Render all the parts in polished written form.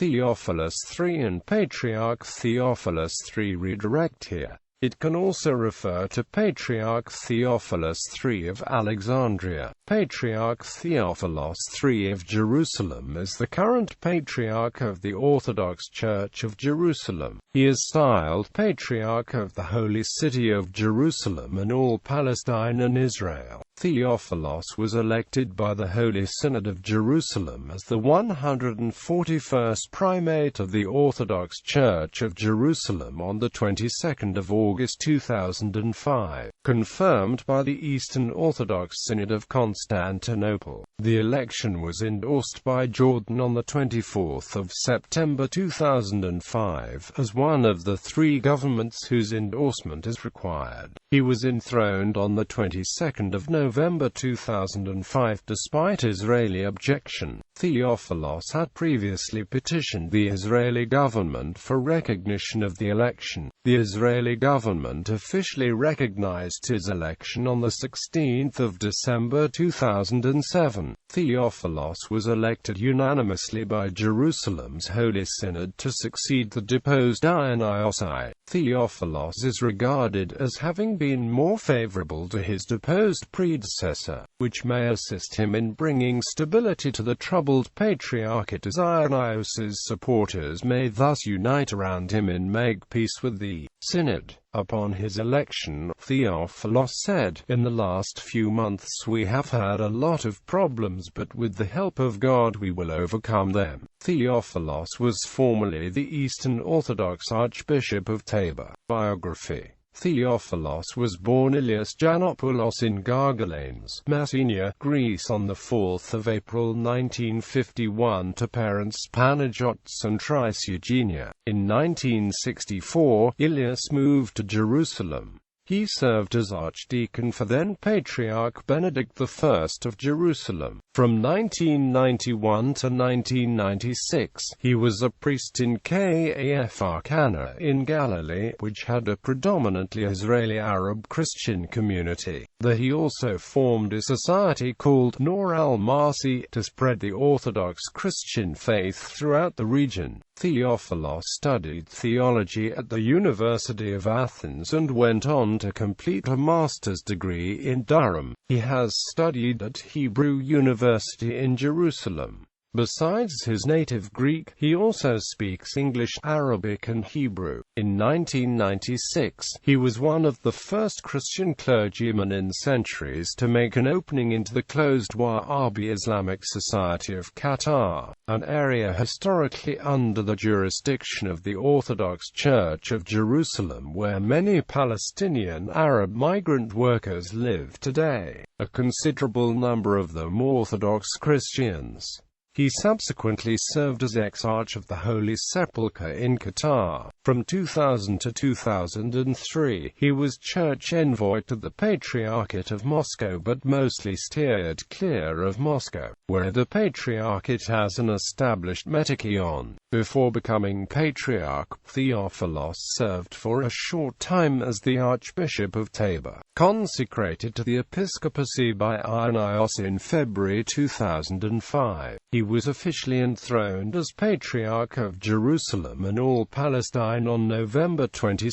Theophilus III and Patriarch Theophilos III. Redirect here. It can also refer to Patriarch Theophilus III of Alexandria. Patriarch Theophilos III of Jerusalem is the current Patriarch of the Orthodox Church of Jerusalem. He is styled Patriarch of the Holy City of Jerusalem and all Palestine and Israel. Theophilos was elected by the Holy Synod of Jerusalem as the 141st primate of the Orthodox Church of Jerusalem on the 22nd of August 2005, confirmed by the Eastern Orthodox Synod of Constantinople. The election was endorsed by Jordan on the 24th of September 2005 as one of the three governments whose endorsement is required. He was enthroned on the 22nd of November 2005 despite Israeli objection. Theophilos had previously petitioned the Israeli government for recognition of the election. The Israeli government officially recognized his election on the 16th of December 2007. Theophilos was elected unanimously by Jerusalem's Holy Synod to succeed the deposed Ionios I. Theophilos is regarded as having been more favorable to his deposed predecessor, which may assist him in bringing stability to the troubled patriarchate, as Ionios's supporters may thus unite around him and make peace with the Synod. Upon his election, Theophilos said, "In the last few months we have had a lot of problems, but with the help of God we will overcome them." Theophilos was formerly the Eastern Orthodox Archbishop of Tabor. Biography. Theophilos was born Ilias Giannopoulos in Gargalanes, Messenia, Greece on 4 April 1951 to parents Panagiotis and Eugenia. In 1964, Ilias moved to Jerusalem. He served as archdeacon for then Patriarch Benedict I of Jerusalem. From 1991 to 1996, he was a priest in Kafr Cana in Galilee, which had a predominantly Israeli Arab Christian community. There he also formed a society called Nur al-Marsi to spread the Orthodox Christian faith throughout the region. Theophilos studied theology at the University of Athens and went on to complete a master's degree in Durham. He has studied at Hebrew University in Jerusalem. Besides his native Greek, he also speaks English, Arabic and Hebrew. In 1996, he was one of the first Christian clergymen in centuries to make an opening into the closed Wahhabi Islamic Society of Qatar, an area historically under the jurisdiction of the Orthodox Church of Jerusalem, where many Palestinian Arab migrant workers live today, a considerable number of them Orthodox Christians. He subsequently served as Exarch of the Holy Sepulchre in Qatar. From 2000 to 2003, he was church envoy to the Patriarchate of Moscow but mostly steered clear of Moscow, where the Patriarchate has an established metochion. Before becoming Patriarch, Theophilos served for a short time as the Archbishop of Tabor, consecrated to the episcopacy by Ionios in February 2005. He was officially enthroned as Patriarch of Jerusalem and all Palestine on November 22,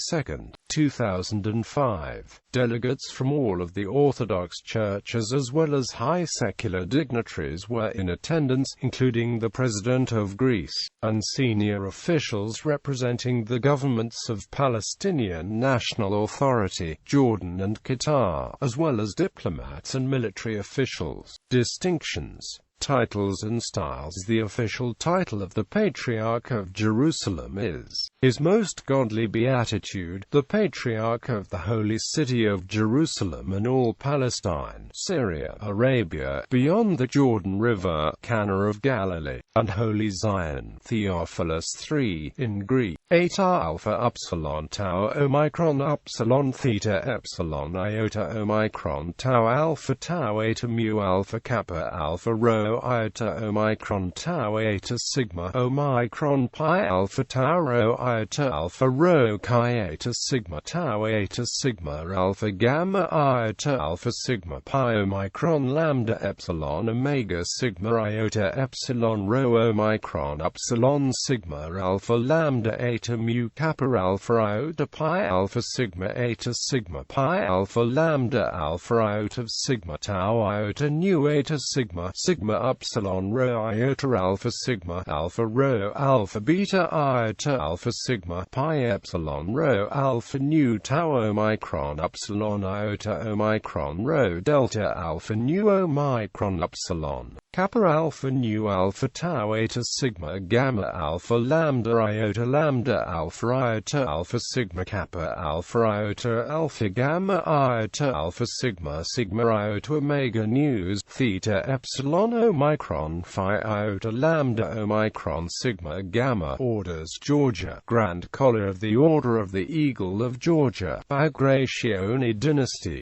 2005. Delegates from all of the Orthodox churches as well as high secular dignitaries were in attendance, including the President of Greece, and senior officials representing the governments of Palestinian National Authority, Jordan and Qatar, as well as diplomats and military officials. Distinctions, titles and styles. The official title of the Patriarch of Jerusalem is His Most Godly Beatitude, the Patriarch of the Holy City of Jerusalem and all Palestine, Syria, Arabia, beyond the Jordan River, Cana of Galilee, and Holy Zion, Theophilus III, in Greek. Eta alpha upsilon tau omicron upsilon theta epsilon iota omicron tau eta mu alpha kappa alpha rho iota omicron tau eta sigma omicron pi alpha tau rho iota alpha rho chi eta sigma tau eta sigma alpha gamma iota alpha sigma pi omicron lambda epsilon omega sigma iota epsilon rho omicron upsilon sigma alpha lambda eta mu kappa alpha iota pi alpha sigma eta sigma pi alpha lambda alpha iota sigma tau iota nu eta sigma upsilon rho iota alpha rho alpha beta iota alpha sigma pi epsilon rho alpha nu tau omicron upsilon iota omicron rho delta alpha nu omicron upsilon kappa alpha nu alpha tau eta sigma gamma alpha lambda alpha iota alpha sigma kappa alpha iota alpha gamma iota alpha sigma iota omega news theta epsilon omicron phi iota lambda omicron sigma gamma. Orders Georgia, Grand Collar of the Order of the Eagle of Georgia, Bagrationi dynasty.